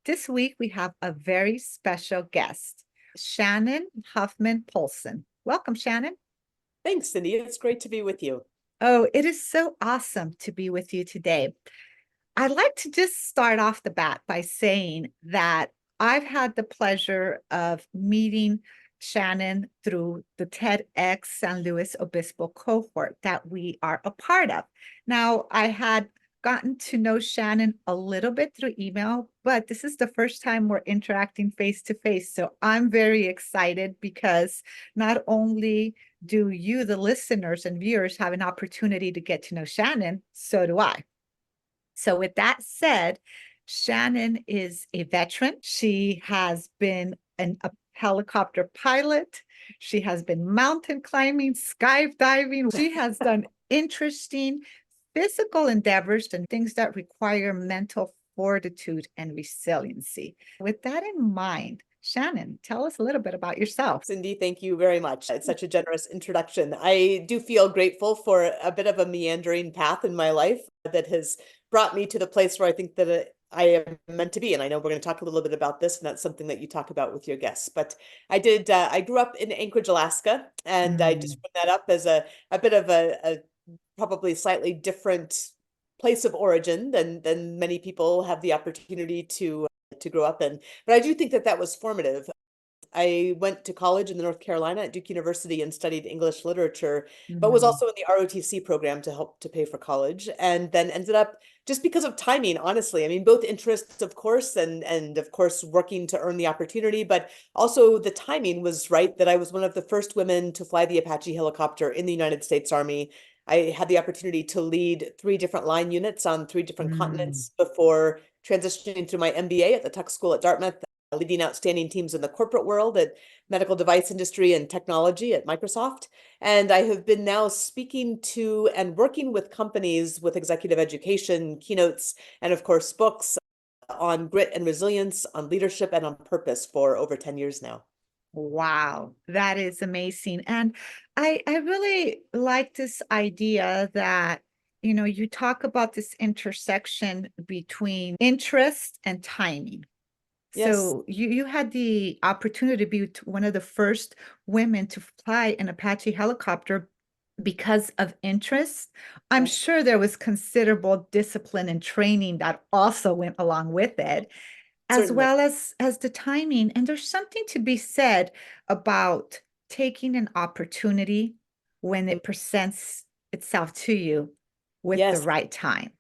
This week, we have a very special guest, Shannon Huffman Polson. Welcome, Shannon. Thanks, Cindy. It's great to be with you. Oh, it is so awesome to be with you today. I'd like to just start off the bat by saying that I've had the pleasure of meeting Shannon through the TEDxSanLuisObispo cohort that we are a part of. Now, I had gotten to know Shannon a little bit through email, but this is the first time we're interacting face to face. So I'm very excited because not only do you, the listeners and viewers, have an opportunity to get to know Shannon, so do I. So with that said, Shannon is a veteran. She has been a helicopter pilot. She has been mountain climbing, skydiving. She has done interesting physical endeavors and things that require mental fortitude and resiliency. With that in mind, Shannon, tell us a little bit about yourself. Cindy, thank you very much. It's such a generous introduction. I do feel grateful for a bit of a meandering path in my life that has brought me to the place where I think that I am meant to be. And I know we're going to talk a little bit about this, and that's something that you talk about with your guests. But I grew up in Anchorage, Alaska, and I just put that up as a bit of a probably slightly different place of origin than many people have the opportunity to grow up in. But I do think that was formative. I went to college in North Carolina at Duke University and studied English literature, but was also in the ROTC program to help to pay for college, and then ended up, just because of timing, honestly. I mean, both interests, of course, and of course working to earn the opportunity, but also the timing was right that I was one of the first women to fly the Apache helicopter in the United States Army. I had the opportunity to lead 3 different line units on 3 different continents before transitioning to my MBA at the Tuck School at Dartmouth, leading outstanding teams in the corporate world at medical device industry and technology at Microsoft. And I have been now speaking to and working with companies with executive education, keynotes, and of course, books on grit and resilience, on leadership, and on purpose for over 10 years now. Wow, that is amazing. And I really like this idea that, you talk about this intersection between interest and timing. Yes. So you had the opportunity to be one of the first women to fly an Apache helicopter because of interest. I'm Yes. sure there was considerable discipline and training that also went along with it, as Certainly. well as the timing. And there's something to be said about taking an opportunity when it presents itself to you with the Yes. right time.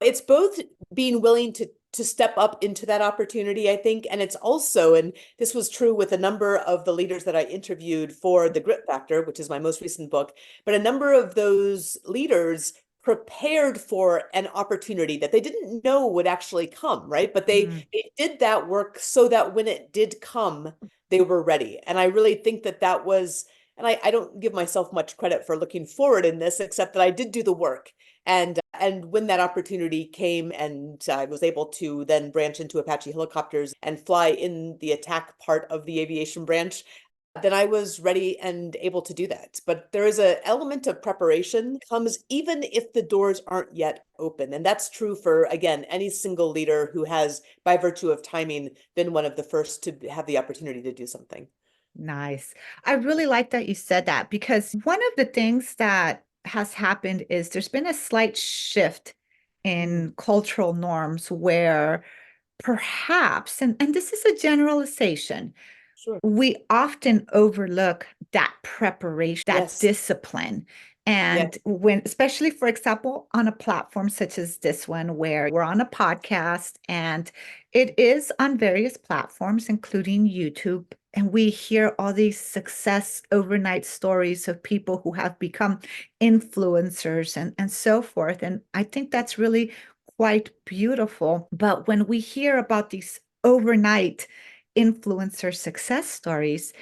It's both being willing to step up into that opportunity, I think, and it's also, and this was true with a number of the leaders that I interviewed for The Grit Factor, which is my most recent book, but a number of those leaders prepared for an opportunity that they didn't know would actually come, right? But they did that work so that when it did come, they were ready. And I really think that was, and I don't give myself much credit for looking forward in this, except that I did do the work. And when that opportunity came and I was able to then branch into Apache helicopters and fly in the attack part of the aviation branch, then I was ready and able to do that. But there is an element of preparation comes even if the doors aren't yet open. And that's true for, again, any single leader who has, by virtue of timing, been one of the first to have the opportunity to do something. Nice. I really like that you said that, because one of the things that has happened is there's been a slight shift in cultural norms where perhaps, and this is a generalization, Sure. we often overlook that preparation, that Yes. discipline. Yes. And when, especially for example, on a platform such as this one, where we're on a podcast and it is on various platforms, including YouTube, and we hear all these success overnight stories of people who have become influencers and so forth. And I think that's really quite beautiful. But when we hear about these overnight influencer success stories,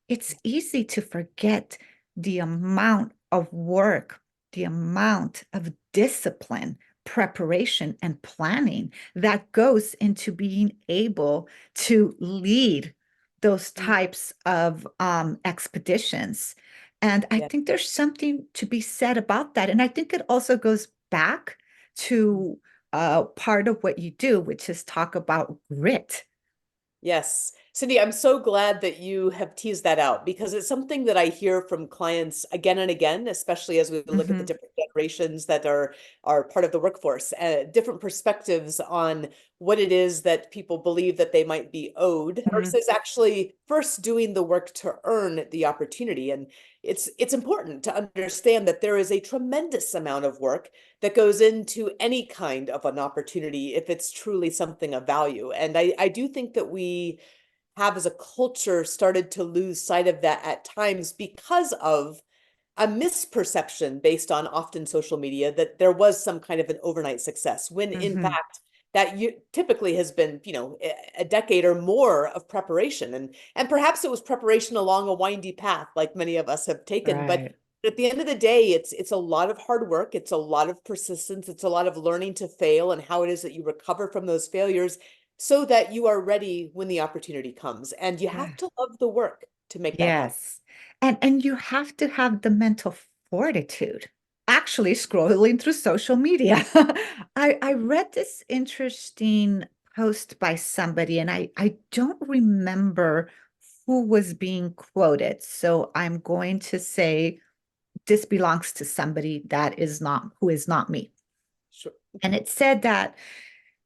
it's easy to forget the amount of work, the amount of discipline, preparation, and planning that goes into being able to lead those types of expeditions. And I think there's something to be said about that. And I think it also goes back to part of what you do, which is talk about grit. Yes. Cindy, I'm so glad that you have teased that out because it's something that I hear from clients again and again, especially as we look at the Hmm. different generations that are part of the workforce, different perspectives on what it is that people believe that they might be owed versus actually first doing the work to earn the opportunity. And it's important to understand that there is a tremendous amount of work that goes into any kind of an opportunity if it's truly something of value. And I do think that we have as a culture started to lose sight of that at times because of a misperception based on often social media that there was some kind of an overnight success when in Hmm. fact that you typically has been, a decade or more of preparation and perhaps it was preparation along a windy path like many of us have taken, but Right. at the end of the day it's a lot of hard work, it's a lot of persistence, it's a lot of learning to fail and how it is that you recover from those failures so that you are ready when the opportunity comes, and you have Yeah. to love the work to make that happen. Yes. And you have to have the mental fortitude. Actually, scrolling through social media. I read this interesting post by somebody, and I don't remember who was being quoted. So I'm going to say this belongs to somebody that is not who is not me. Sure. And it said that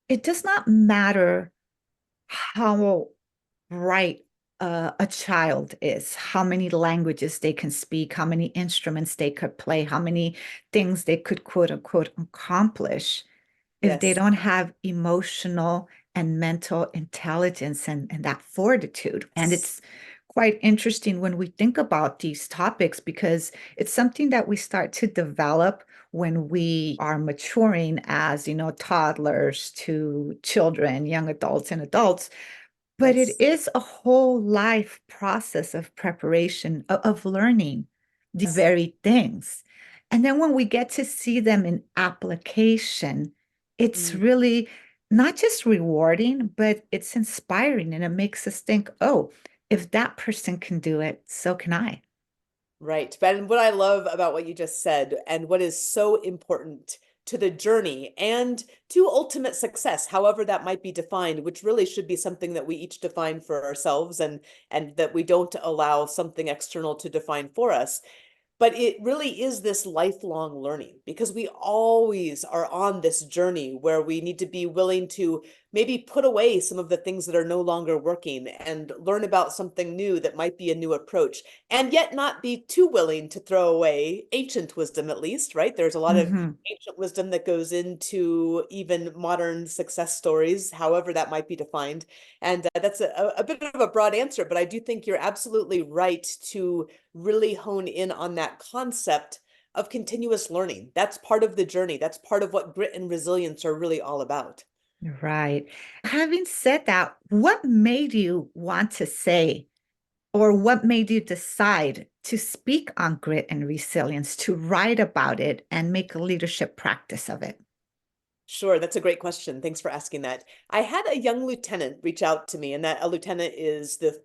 it does not matter how bright a child is, how many languages they can speak, how many instruments they could play, how many things they could quote unquote accomplish if they Yes. don't have emotional and mental intelligence and that fortitude. And it's quite interesting when we think about these topics because it's something that we start to develop when we are maturing as, toddlers to children, young adults, and adults. But it Yes. is a whole life process of preparation, of learning these very things. And then when we get to see them in application, it's Mm. really not just rewarding, but it's inspiring. And it makes us think, oh, if that person can do it, so can I. Right. But what I love about what you just said and what is so important to the journey and to ultimate success, however that might be defined, which really should be something that we each define for ourselves and that we don't allow something external to define for us. But it really is this lifelong learning because we always are on this journey where we need to be willing to maybe put away some of the things that are no longer working and learn about something new that might be a new approach, and yet not be too willing to throw away ancient wisdom, at least, right? There's a lot of Hmm. ancient wisdom that goes into even modern success stories, however that might be defined. And that's a bit of a broad answer, but I do think you're absolutely right to really hone in on that concept of continuous learning. That's part of the journey. That's part of what grit and resilience are really all about. Right. Having said that, what made you want to say, or what made you decide to speak on grit and resilience, to write about it and make a leadership practice of it? Sure, that's a great question. Thanks for asking that. I had a young lieutenant reach out to me, and that a lieutenant is the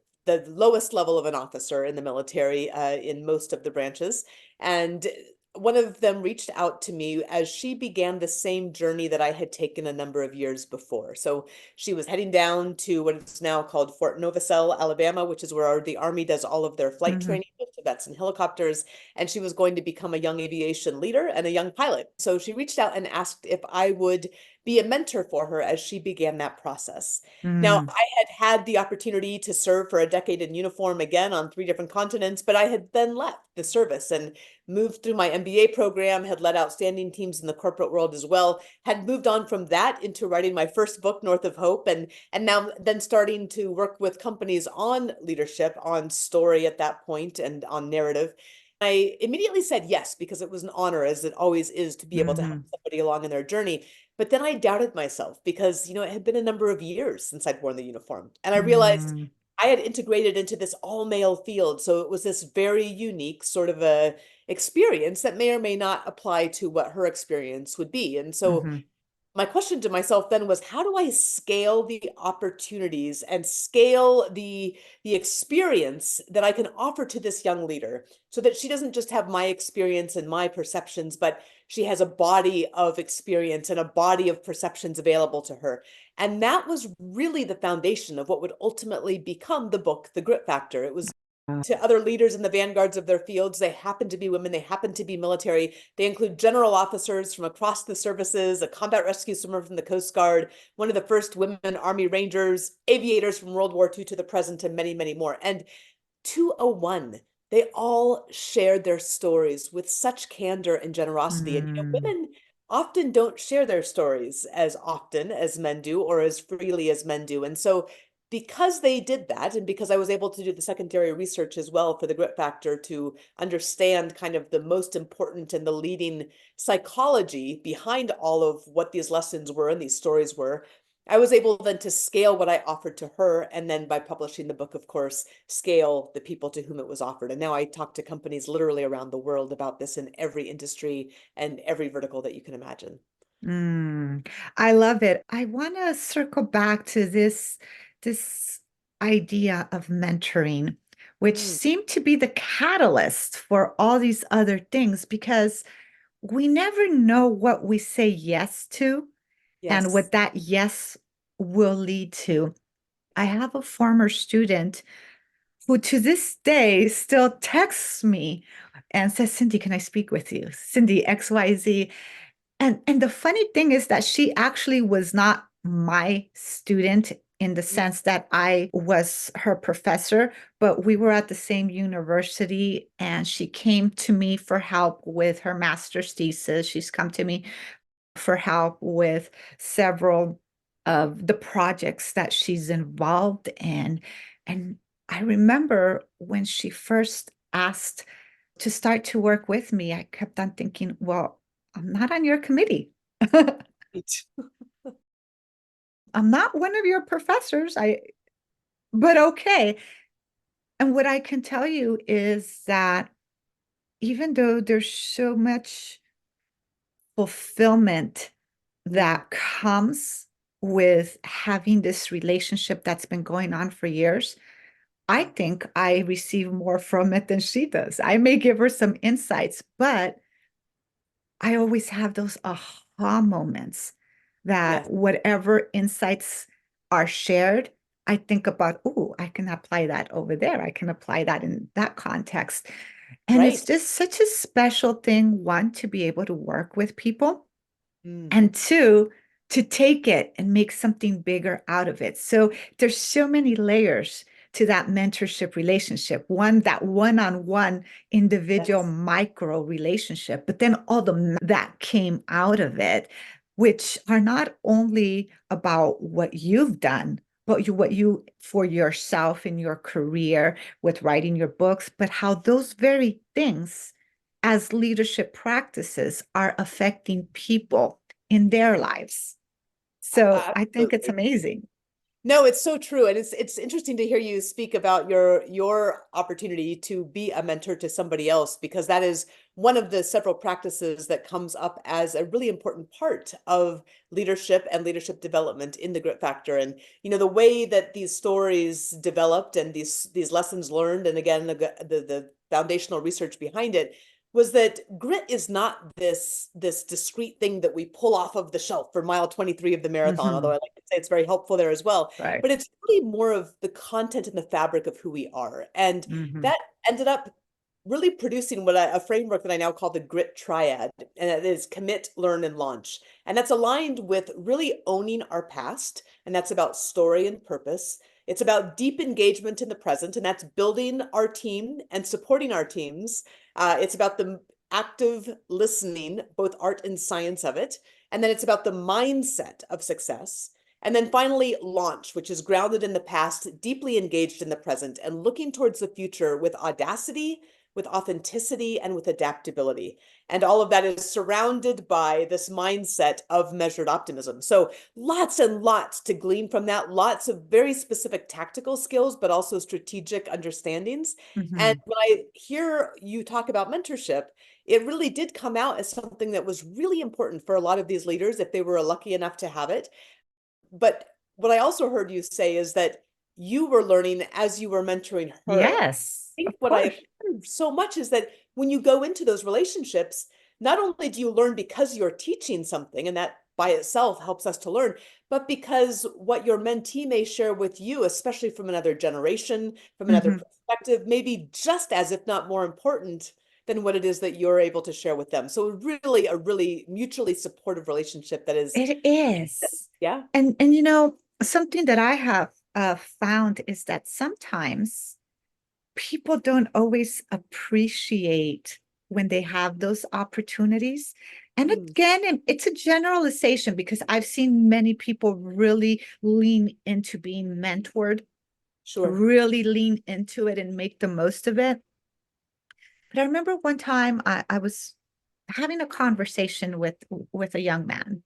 lowest level of an officer in the military, in most of the branches. And one of them reached out to me as she began the same journey that I had taken a number of years before. So she was heading down to what is now called Fort Novosel, Alabama, which is where the Army does all of their flight Hmm. training with jets and helicopters, and she was going to become a young aviation leader and a young pilot. So she reached out and asked if I would be a mentor for her as she began that process. Now, Mm, I had the opportunity to serve for a decade in uniform again on 3 different continents, but I had then left the service and moved through my MBA program, had led outstanding teams in the corporate world as well, had moved on from that into writing my first book, North of Hope, and now then starting to work with companies on leadership, on story at that point, and on narrative. I immediately said yes because it was an honor, as it always is, to be able to help hmm. somebody along in their journey. But then I doubted myself because, it had been a number of years since I'd worn the uniform. And I realized Mm, I had integrated into this all male field. So it was this very unique sort of a experience that may or may not apply to what her experience would be. And so hmm. my question to myself then was, how do I scale the opportunities and scale the experience that I can offer to this young leader so that she doesn't just have my experience and my perceptions, but she has a body of experience and a body of perceptions available to her. And that was really the foundation of what would ultimately become the book, The Grit Factor. It was to other leaders in the vanguards of their fields. They happen to be women, they happen to be military. They include general officers from across the services, a combat rescue swimmer from the Coast Guard, one of the first women Army Rangers, aviators from World War II to the present, and many, many more. And 201, they all shared their stories with such candor and generosity. And women often don't share their stories as often as men do, or as freely as men do. And so because they did that, and because I was able to do the secondary research as well for the Grit Factor to understand kind of the most important and the leading psychology behind all of what these lessons were and these stories were, I was able then to scale what I offered to her. And then by publishing the book, of course, scale the people to whom it was offered. And now I talk to companies literally around the world about this in every industry and every vertical that you can imagine. I love it. I want to circle back to this idea of mentoring, which Mm, seemed to be the catalyst for all these other things because we never know what we say yes to and yes. what that yes will lead to. I have a former student who to this day still texts me and says, Cindy, can I speak with you? Cindy, XYZ. And the funny thing is that she actually was not my student in the Mm, sense that I was her professor, but we were at the same university and she came to me for help with her master's thesis. She's come to me for help with several of the projects that she's involved in. And I remember when she first asked to start to work with me, I kept on thinking, well, I'm not on your committee. right. I'm not one of your professors. But okay. And what I can tell you is that even though there's so much fulfillment Mm, that comes with having this relationship that's been going on for years, I yeah. think I receive more from it than she does. I may give her some insights, but I always have those aha moments Yes. that whatever insights are shared, I think about, oh, I can apply that over there. I can apply that in that context. And it's Right. just such a special thing, one, to be able to work with people, Mm, and two, to take it and make something bigger out of it. So there's so many layers to that mentorship relationship. One, that one-on-one individual yes. micro relationship, but then all that came out of it, which are not only about what you've done, but what you for yourself in your career with writing your books, but how those very things as leadership practices are affecting people in their lives. So I think it's Absolutely. amazing. No, it's so true. And it's interesting to hear you speak about your opportunity to be a mentor to somebody else, because that is one of the several practices that comes up as a really important part of leadership and leadership development in the Grit Factor. And the way that these stories developed and these lessons learned, and again the foundational research behind it, was that grit is not this discrete thing that we pull off of the shelf for mile 23 of the marathon, although I Mhm. like to say it's very helpful there as well. Right. But it's really more of the content and the fabric of who we are. And Mhm. that ended up really producing a framework that I now call the grit triad, and that is commit, learn, and launch. And that's aligned with really owning our past, and that's about story and purpose. It's about deep engagement in the present, and that's building our team and supporting our teams. It's about the active listening, both art and science of it. And then it's about the mindset of success. And then finally, launch, which is grounded in the past, deeply engaged in the present, and looking towards the future with audacity, with authenticity, and with adaptability. And all of that is surrounded by this mindset of measured optimism. So lots and lots to glean from that, lots of very specific tactical skills, but also strategic understandings. And Mhm. when I hear you talk about mentorship, it really did come out as something that was really important for a lot of these leaders if they were lucky enough to have it. But what I also heard you say is that you were learning as you were mentoring her. Yes, I think of what I course. observed so much is that when you go into those relationships, not only do you learn because you're teaching something, and that by itself helps us to learn, but because what your mentee may share with you, especially from another generation, from another Mhm. perspective, may be just as, if not more important than what it is that you're able to share with them. So really a really mutually supportive relationship that is, It is. yeah. And you know, something that I have found is that sometimes people don't always appreciate when they have those opportunities. And Mm, again, it's a generalization because I've seen many people really lean into being mentored, sure. really lean into it and make the most of it. But I remember one time I was having a conversation with a young man,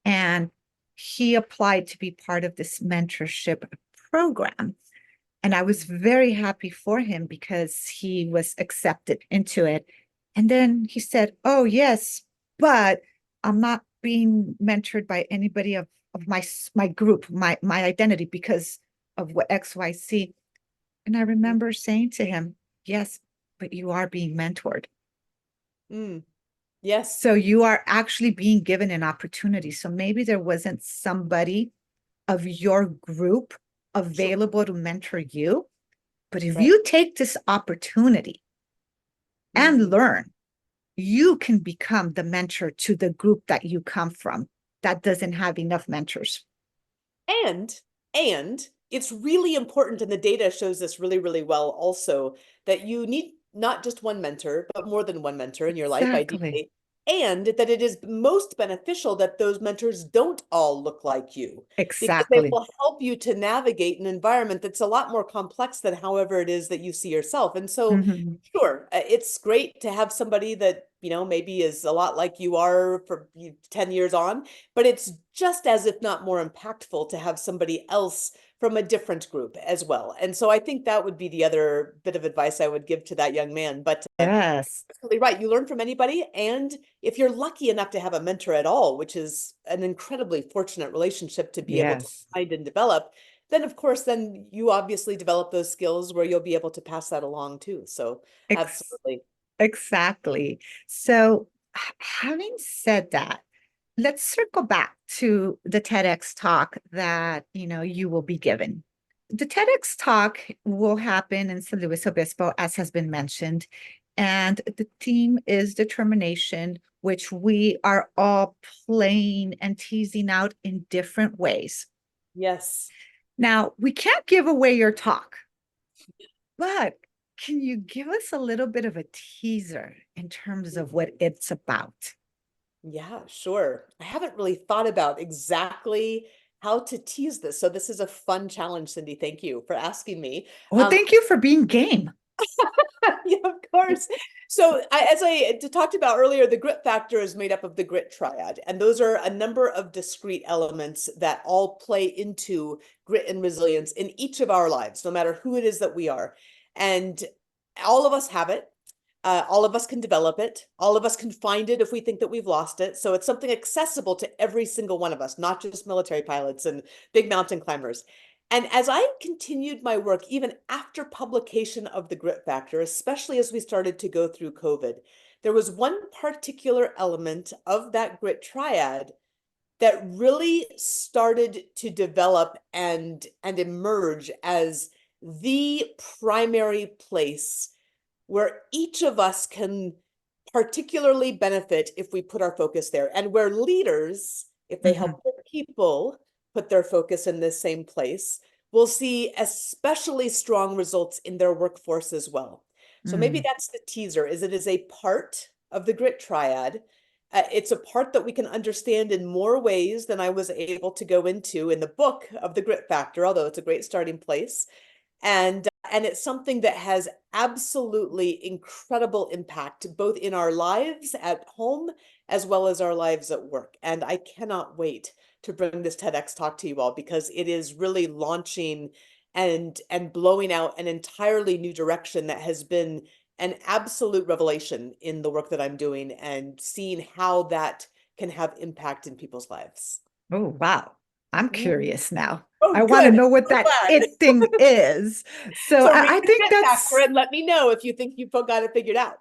and he applied to be part of this mentorship program. And I was very happy for him because he was accepted into it. And then he said, "Oh, yes, but I'm not being mentored by anybody of my group, my identity because of what XYZ." And I remember saying to him, "Yes, but you are being mentored. Mm, yes, So you are actually being given an opportunity. So maybe there wasn't somebody of your group sure. available to mentor you. But if Right. you take this opportunity and Mm. learn, you can become the mentor to the group that you come from that doesn't have enough mentors." And and it's really important, and the data shows this really, really well also, that you need not just one mentor, but more than one mentor in your life, Exactly. ideally. And that it is most beneficial that those mentors don't all look like you, because they Exactly. will help you to navigate an environment that's a lot more complex than however it is that you see yourself. And so, Mhm. sure, it's great to have somebody that, maybe is a lot like you are for 10 years on, but it's just as if not more impactful to have somebody else from a different group as well. And so I think that would be the other bit of advice I would give to that young man. But Yes. absolutely right. You learn from anybody. And if you're lucky enough to have a mentor at all, which is an incredibly fortunate relationship to be able to Yes. find and develop, then of course, then you obviously develop those skills where you'll be able to pass that along too. So Ex absolutely. exactly. So having said that, let's circle back to the TEDx talk that, you will be given. The TEDx talk will happen in San Luis Obispo, as has been mentioned, and the theme is determination, which we are all playing and teasing out in different ways. Yes. Now, we can't give away your talk, but can you give us a little bit of a teaser in terms of what it's about? Yeah, sure. I haven't really thought about exactly how to tease this. So this is a fun challenge, Cindy. Thank you for asking me. Well, thank you for being game. Yeah, of course. So as I talked about earlier, the grit factor is made up of the grit triad, and those are a number of discrete elements that all play into grit and resilience in each of our lives, no matter who it is that we are. And all of us have it. All of us can develop it. All of us can find it if we think that we've lost it. So it's something accessible to every single one of us, not just military pilots and big mountain climbers. And as I continued my work, even after publication of the Grit Factor, especially as we started to go through COVID, there was one particular element of that grit triad that really started to develop and emerge as the primary place where each of us can particularly benefit if we put our focus there, and where leaders, if they Mhm. help their people put their focus in this same place, will see especially strong results in their workforce as well. So maybe Mm. that's the teaser, is it is a part of the grit triad. It's a part that we can understand in more ways than I was able to go into in the book of the Grit Factor, although it's a great starting place. And it's something that has absolutely incredible impact both in our lives at home as well as our lives at work. And I cannot wait to bring this TEDx talk to you all, because it is really launching and blowing out an entirely new direction that has been an absolute revelation in the work that I'm doing and seeing how that can have impact in people's lives. Oh, wow. I'm Mhm. curious now. Oh, I want to good. know what So that glad. it thing is. So So I read the think tip factor that's, and let me know if you think you've got it figured out.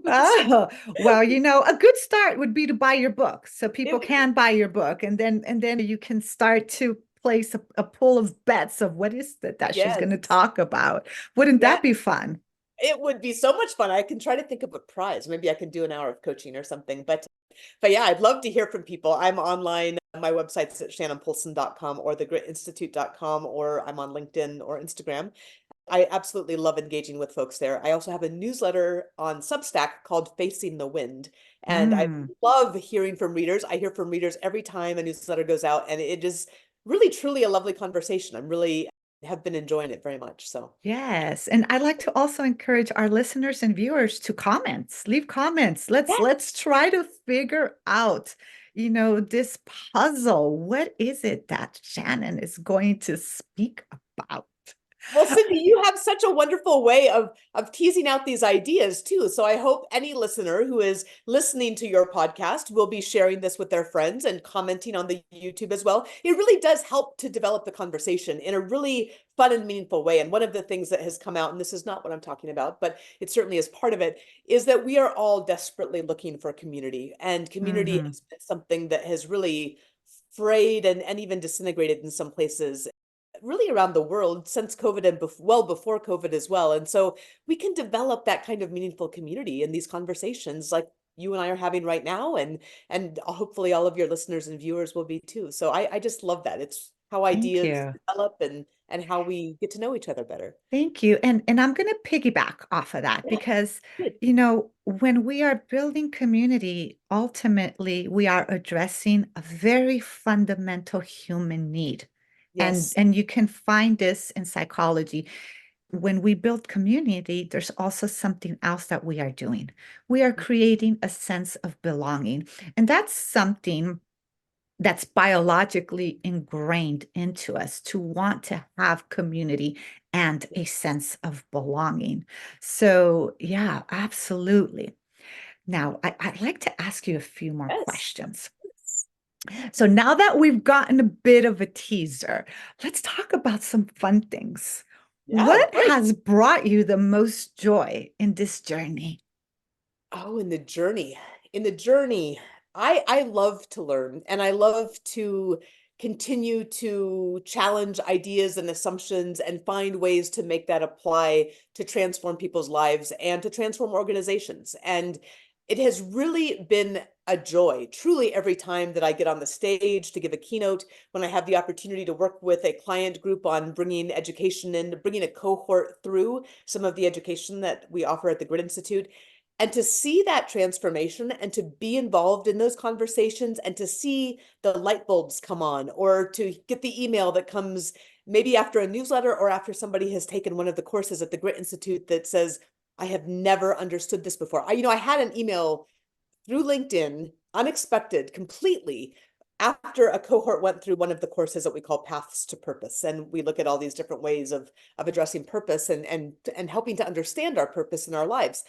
oh, well, a good start would be to buy your book. So It people would be. can buy your book, and then you can start to place a pool of bets of what is that she's going to Yes. talk about. Wouldn't Yeah. that be fun? It would be so much fun. I can try to think of a prize. Maybe I can do an hour of coaching or something. But yeah, I'd love to hear from people. I'm online. My website's at shannonpolson.com or thegritinstitute.com, or I'm on LinkedIn or Instagram. I absolutely love engaging with folks there. I also have a newsletter on Substack called Facing the Wind. And I Mm. love hearing from readers. I hear from readers every time a newsletter goes out, and it is really, truly a lovely conversation. I'm really have been enjoying it very much. So Yes, and I'd like to also encourage our listeners and viewers to leave comments. Let's try to figure out, this puzzle. What is it that Shannon is going to speak about? well, Cindy, you have such a wonderful way of teasing out these ideas too. So I hope any listener who is listening to your podcast will be sharing this with their friends and commenting on the YouTube as well. It really does help to develop the conversation in a really fun and meaningful way. And one of the things that has come out, and this is not what I'm talking about, but it certainly is part of it, is that we are all desperately looking for community. And community Hmm. has been something that has really frayed and even disintegrated in some places really around the world since COVID and well before COVID as well. And so we can develop that kind of meaningful community in these conversations like you and I are having right now, and hopefully all of your listeners and viewers will be too. So I just love that. It's how Thank ideas you. develop and how we get to know each other better. Thank you. And I'm going to piggyback off of that Yeah, because, good. when we are building community, ultimately we are addressing a very fundamental human need. And Yes. and you can find this in psychology. When we build community, there's also something else that we are doing. We are creating a sense of belonging. And that's something that's biologically ingrained into us to want to have community and a sense of belonging. So, yeah, absolutely. Now, I'd like to ask you a few more Yes. questions. So, now that we've gotten a bit of a teaser, let's talk about some fun things. Yeah, What great. has brought you the most joy in this journey? Oh, in the journey. In the journey, I love to learn and I love to continue to challenge ideas and assumptions and find ways to make that apply to transform people's lives and to transform organizations. And it has really been a joy, truly, every time that I get on the stage to give a keynote, when I have the opportunity to work with a client group on bringing education in, bringing a cohort through some of the education that we offer at the Grit Institute, and to see that transformation and to be involved in those conversations and to see the light bulbs come on, or to get the email that comes maybe after a newsletter or after somebody has taken one of the courses at the Grit Institute that says, I have never understood this before. I had an email through LinkedIn, unexpected, completely, after a cohort went through one of the courses that we call Paths to Purpose. And we look at all these different ways of addressing purpose and helping to understand our purpose in our lives.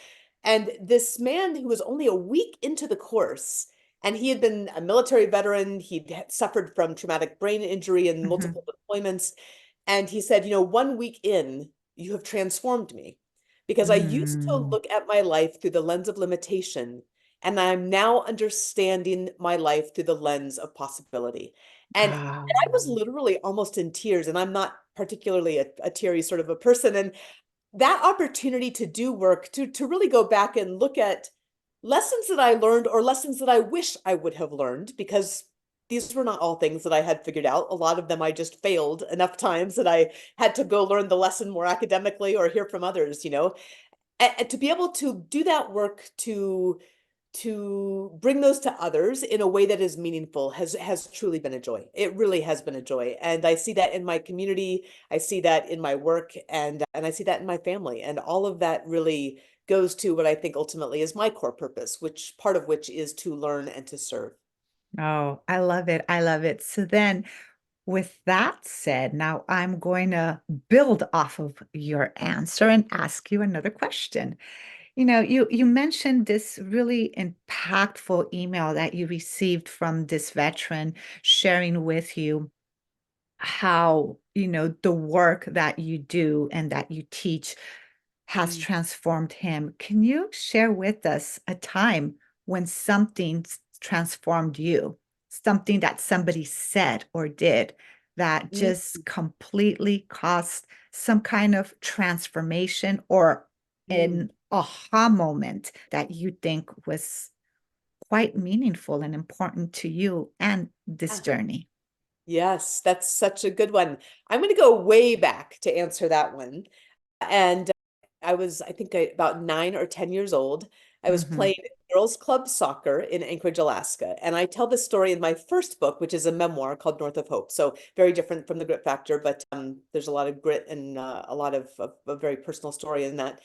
And this man who was only a week into the course, and he had been a military veteran, he'd suffered from traumatic brain injury and Mhm. multiple deployments. And he said, 1 week in, you have transformed me because I used to Mm. look at my life through the lens of limitation, and I'm now understanding my life through the lens of possibility. And I was Um, literally almost in tears, and I'm not particularly a teary sort of a person. And that opportunity to do work, to really go back and look at lessons that I learned or lessons that I wish I would have learned, because these were not all things that I had figured out. A lot of them I just failed enough times that I had to go learn the lesson more academically or hear from others. And to be able to do that work to bring those to others in a way that is meaningful has truly been a joy. It really has been a joy. And I see that in my community, I see that in my work, and I see that in my family. And all of that really goes to what I think ultimately is my core purpose, which part of which is to learn and to serve. oh, I love it. I love it. So then, with that said, now I'm going to build off of your answer and ask you another question. You mentioned this really impactful email that you received from this veteran sharing with you how, the work that you do and that you teach has Mm, transformed him. Can you share with us a time when something transformed you? Something that somebody said or did that mm, just completely caused some kind of transformation or mm. an aha moment that you think was quite meaningful and important to you and this Yeah. journey? Yes, that's such a good one. I'm going to go way back to answer that one. And I think about 9 or 10 years old. I was Hmm. playing girls' club soccer in Anchorage, Alaska. And I tell this story in my first book, which is a memoir called North of Hope. So very different from the Grit Factor, but there's a lot of grit and a lot of a very personal story in that.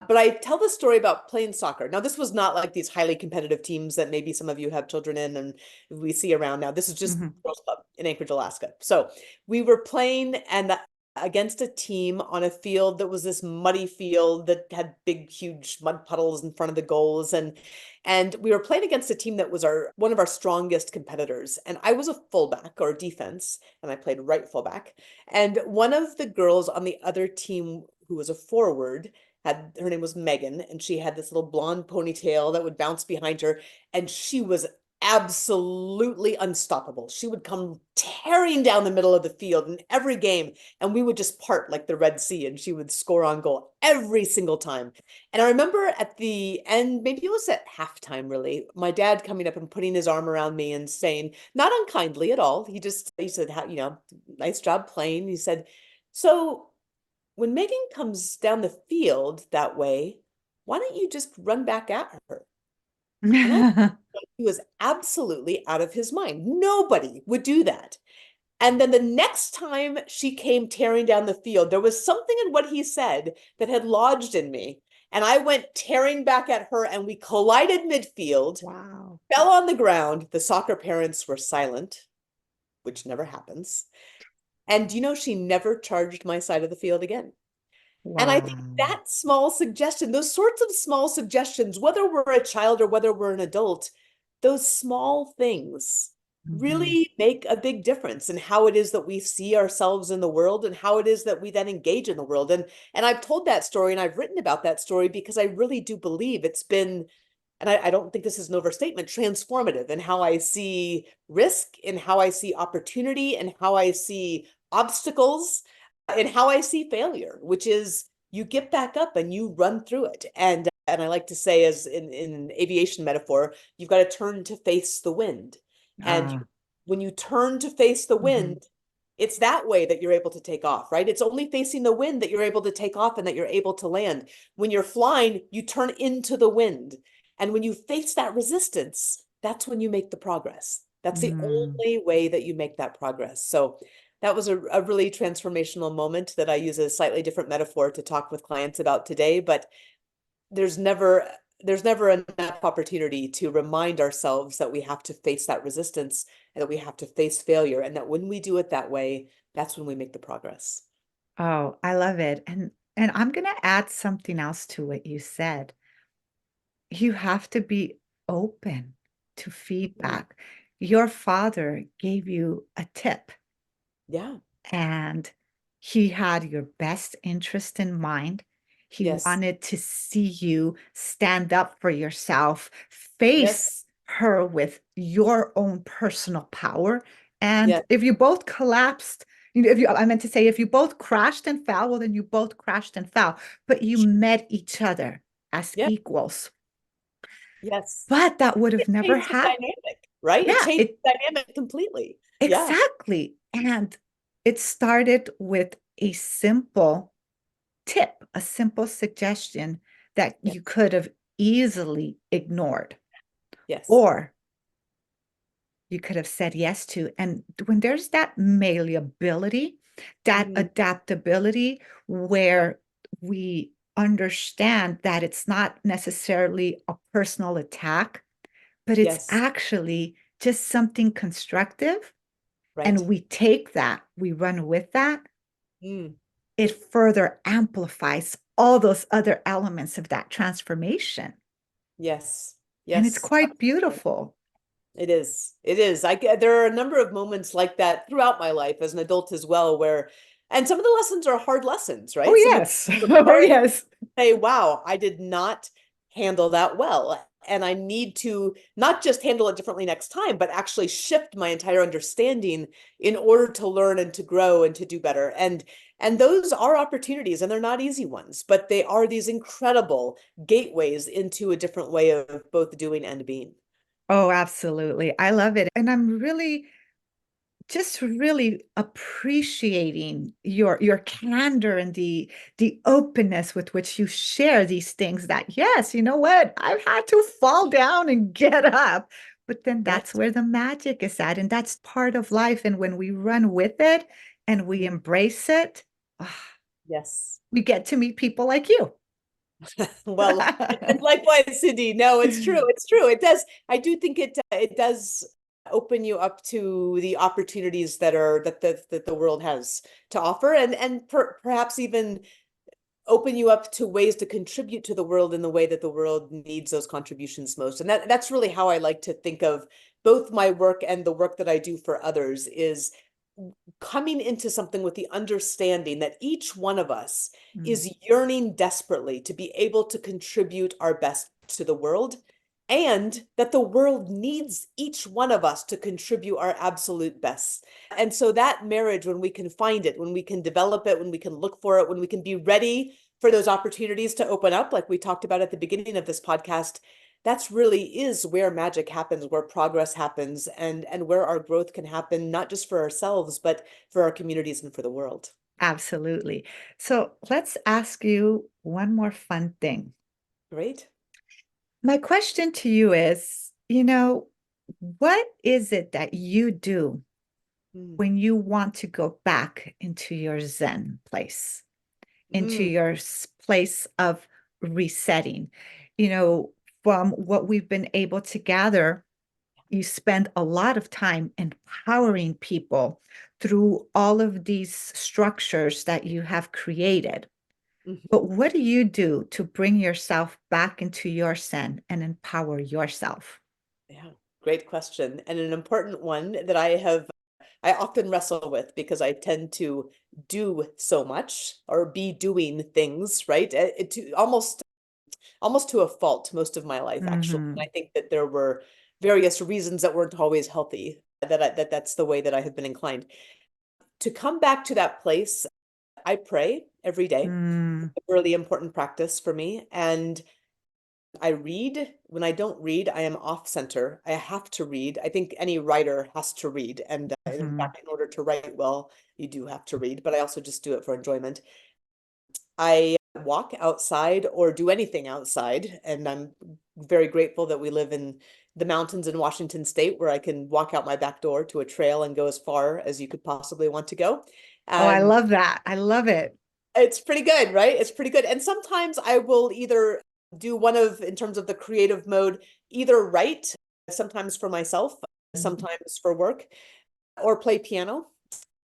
But I tell the story about playing soccer. Now, this was not like these highly competitive teams that maybe some of you have children in and we see around now. This is just Hmm. girls club in Anchorage, Alaska. So we were playing and against a team on a field that was this muddy field that had big, huge mud puddles in front of the goals. And we were playing against a team that was one of our strongest competitors. And I was a fullback or defense, and I played right fullback. And one of the girls on the other team who was a forward her name was Megan, and she had this little blonde ponytail that would bounce behind her, and she was absolutely unstoppable. She would come tearing down the middle of the field in every game, and we would just part like the Red Sea, and she would score on goal every single time. And I remember at the end, maybe it was at halftime, really, my dad coming up and putting his arm around me and saying, not unkindly at all, he said, nice job playing. He said, so when Megan comes down the field that way, why don't you just run back at her? And I thought he was absolutely out of his mind. Nobody would do that. And then the next time she came tearing down the field, there was something in what he said that had lodged in me. And I went tearing back at her and we collided midfield, Wow. fell on the ground. The soccer parents were silent, which never happens. And she never charged my side of the field again. And I think Wow. that small suggestion, those sorts of small suggestions, whether we're a child or whether we're an adult, those small things Hmm. really make a big difference in how it is that we see ourselves in the world and how it is that we then engage in the world. And I've told that story and I've written about that story because I really do believe it's been, and I don't think this is an overstatement, transformative in how I see risk, in how I see opportunity, and how I see obstacles, and how I see failure, which is you get back up and you run through it. And I like to say, as in an aviation metaphor, you've got to turn to face the wind. And Ah. when you turn to face the Hmm. wind, it's that way that you're able to take off, right? It's only facing the wind that you're able to take off and that you're able to land. When you're flying, you turn into the wind. And when you face that resistance, that's when you make the progress. That's the Mm. only way that you make that progress. So that was a really transformational moment that I use a slightly different metaphor to talk with clients about today, but there's never there's never enough opportunity to remind ourselves that we have to face that resistance and that we have to face failure, and that when we do it that way, that's when we make the progress. Oh, I love it. And I'm going to add something else to what you said. You have to be open to Mm. feedback. Your father gave you a tip Yeah. and he had your best interest in mind. He Yes. wanted to see you stand up for yourself, Yes. face her with your own personal power. And Yes. if you both collapsed, I meant to say, if you both crashed and fell, well, then you both crashed and fell, but you met each other as Yep. equals. Yes. But that would have It never changed the happened. dynamic, right? It Yeah, changed it the dynamic completely. Yeah. exactly. And it started with a simple tip, a simple suggestion that Yeah. you could have easily ignored, Yes. or you could have said yes to. And when there's that malleability, that Mhm. adaptability, where we understand that it's not necessarily a personal attack, but it's Yes. actually just something constructive, and Right. we take that, we run with that, Mm. it further amplifies all those other elements of that transformation. Yes. And it's Yes. quite beautiful. It is. It is. There are a number of moments like that throughout my life as an adult as well, where, and some of the lessons are hard lessons, Oh, right? Some of yes. the Oh, prepare yes. say, wow, I did not handle that well. And I need to not just handle it differently next time, but actually shift my entire understanding in order to learn and to grow and to do better. And those are opportunities, and they're not easy ones, but they are these incredible gateways into a different way of both doing and being. Oh, absolutely. I love it. And I'm really just really appreciating your candor and the openness with which you share these things that, yes, you know what? I've had to fall down and get up. But then that's Yes. where the magic is at. And that's part of life. And when we run with it and we embrace it, ah, Yes. we get to meet people like you. Well, and likewise, Cindy. No, it's true. It's true. It does. I do think it does open you up to the opportunities that the world has to offer, and perhaps even open you up to ways to contribute to the world in the way that the world needs those contributions most. And that's really how I like to think of both my work and the work that I do for others, is coming into something with the understanding that each one of us Mm. is yearning desperately to be able to contribute our best to the world, and that the world needs each one of us to contribute our absolute best. And so that marriage, when we can find it, when we can develop it, when we can look for it, when we can be ready for those opportunities to open up, like we talked about at the beginning of this podcast, that's really is where magic happens, where progress happens, and where our growth can happen, not just for ourselves, but for our communities and for the world. Absolutely. So let's ask you one more fun thing. Great. My question to you is, what is it that you do Mm. when you want to go back into your Zen place, into Mm. your place of resetting? You know, from what we've been able to gather, you spend a lot of time empowering people through all of these structures that you have created. Mhm. But what do you do to bring yourself back into your Zen and empower yourself? Yeah, great question. And an important one that I often wrestle with, because I tend to do so much or be doing things, right? To almost to a fault most of my life, actually. And Hmm. I think that there were various reasons that weren't always healthy, that's the way that I have been inclined. To come back to that place, I pray every day, Mm, a really important practice for me. And I read. When I don't read, I am off center. I have to read. I think any writer has to read. And in mhm. fact, in order to write well, you do have to read, but I also just do it for enjoyment. I walk outside or do anything outside, and I'm very grateful that we live in the mountains in Washington State, where I can walk out my back door to a trail and go as far as you could possibly want to go. Oh, I And love that. I love it. it's pretty good, right? It's pretty good. And sometimes I will either do one of, in terms of the creative mode, either write, sometimes for myself, Mhm. sometimes for work, or play piano,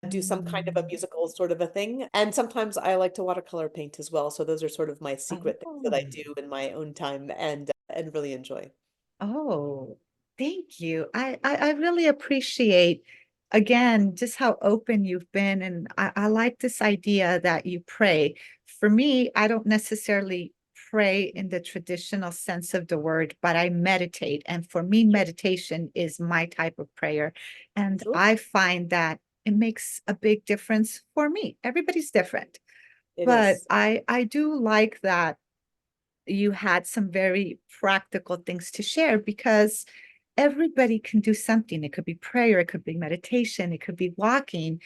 do some kind of a Mm. musical sort of a thing. And sometimes I like to watercolor paint as well. So those are sort of my secret things that I Oh. do in my own time and really enjoy. Oh, thank you. I really appreciate, again, just how open you've been. And I like this idea that you pray. For me, I don't necessarily pray in the traditional sense of the word, but I meditate. And for me, Sure. meditation is my type of prayer. And Sure. I find that it makes a big difference for me. Everybody's different, It but is. I do like that you had some very practical things to share because everybody can do something. It could be prayer, it could be meditation, it could be walking,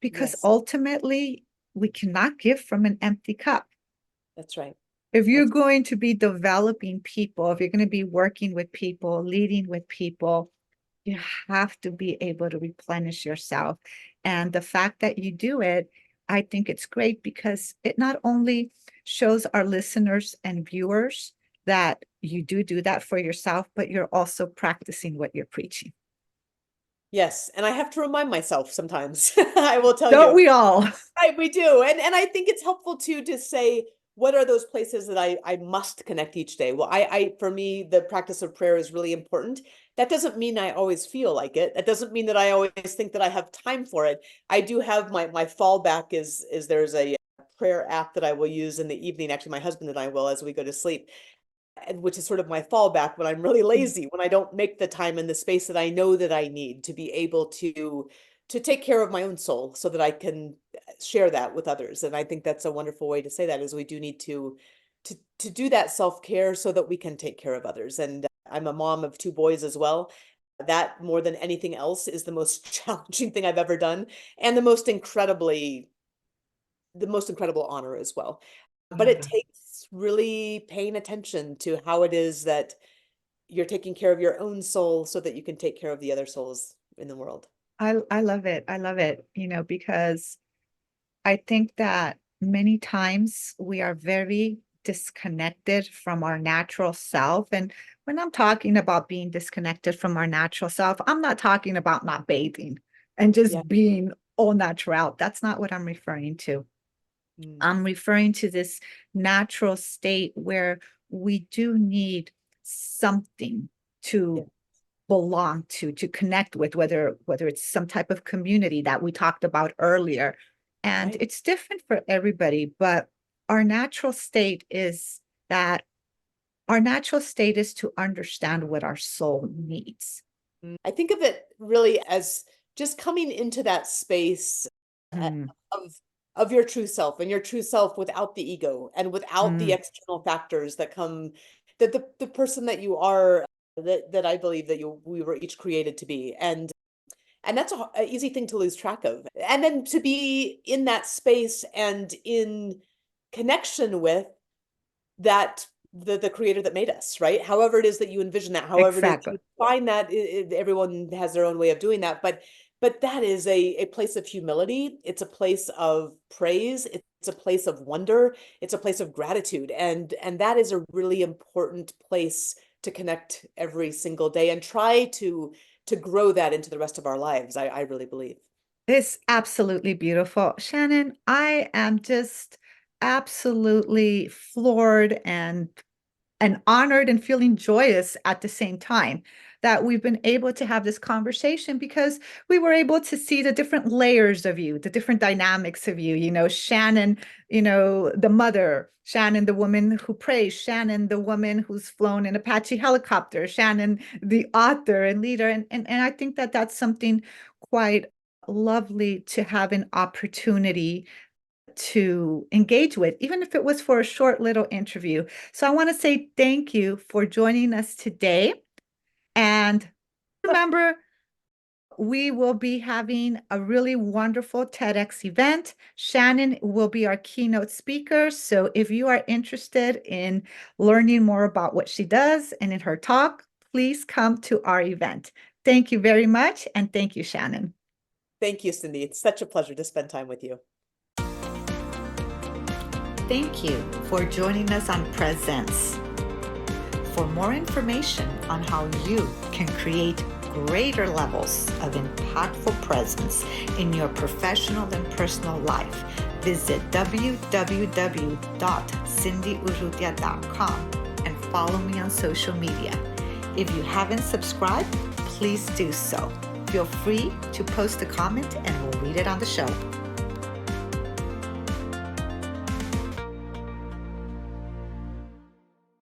because Yes, ultimately we cannot give from an empty cup. that's right. If you're That's going to be developing people, if you're going to be working with people, leading with people, you have to be able to replenish yourself. And the fact that you do it, I think it's great because it not only shows our listeners and viewers that you do that for yourself, but you're also practicing what you're preaching. Yes, and I have to remind myself sometimes. I will tell Don't you. we all? Right, we do. And I think it's helpful too to say what are those places that I must connect each day? Well, for me, the practice of prayer is really important. That doesn't mean I always feel like it. That doesn't mean that I always think that I have time for it. I do have my fallback is there's a prayer app that I will use in the evening. Actually, my husband and I will as we go to sleep, and which is sort of my fallback when I'm really lazy, when I don't make the time and the space that I know that I need to be able to take care of my own soul so that I can share that with others. And I think that's a wonderful way to say that, is we do need to do that self-care so that we can take care of others. And I'm a mom of 2 boys as well. That, more than anything else, is the most challenging thing I've ever done, and the most incredible honor as well. But it takes really paying attention to how it is that you're taking care of your own soul so that you can take care of the other souls in the world. I love it. I love it, because I think that many times we are very disconnected from our natural self. And when I'm talking about being disconnected from our natural self, I'm not talking about not bathing and just Yeah. being au naturel. That's not what I'm referring to. I'm referring to this natural state where we do need something to belong to connect with, whether it's some type of community that we talked about earlier. And Right. it's different for everybody, but our natural state is that our natural state is to understand what our soul needs. I think of it really as just coming into that space Mm, of your true self, and your true self without the ego and without the mm, external factors that come, that the person that you are, that I believe that we were each created to be. And that's a easy thing to lose track of. And then to be in that space and in connection with that, the creator that made us, right? However it is that you envision that, however it is exactly. you find that, everyone has their own way of doing that, but that is a place of humility. It's a place of praise. It's a place of wonder. It's a place of gratitude. And that is a really important place to connect every single day, and try to grow that into the rest of our lives. I really believe. It's absolutely beautiful. Shannon, I am just absolutely floored and honored and feeling joyous at the same time that we've been able to have this conversation, because we were able to see the different layers of you, the different dynamics of you. Shannon, the mother, Shannon, the woman who prays, Shannon, the woman who's flown an Apache helicopter, Shannon, the author and leader. And I think that that's something quite lovely to have an opportunity to engage with, even if it was for a short little interview. So I want to say thank you for joining us today. And remember, we will be having a really wonderful TEDx event. Shannon will be our keynote speaker. So if you are interested in learning more about what she does and in her talk, please come to our event. Thank you very much. And thank you, Shannon. Thank you, Cindy. It's such a pleasure to spend time with you. Thank you for joining us on PreZence. For more information on how you can create greater levels of impactful presence in your professional and personal life, visit www.cindyurrutia.com and follow me on social media. If you haven't subscribed, please do so. Feel free to post a comment and we'll read it on the show.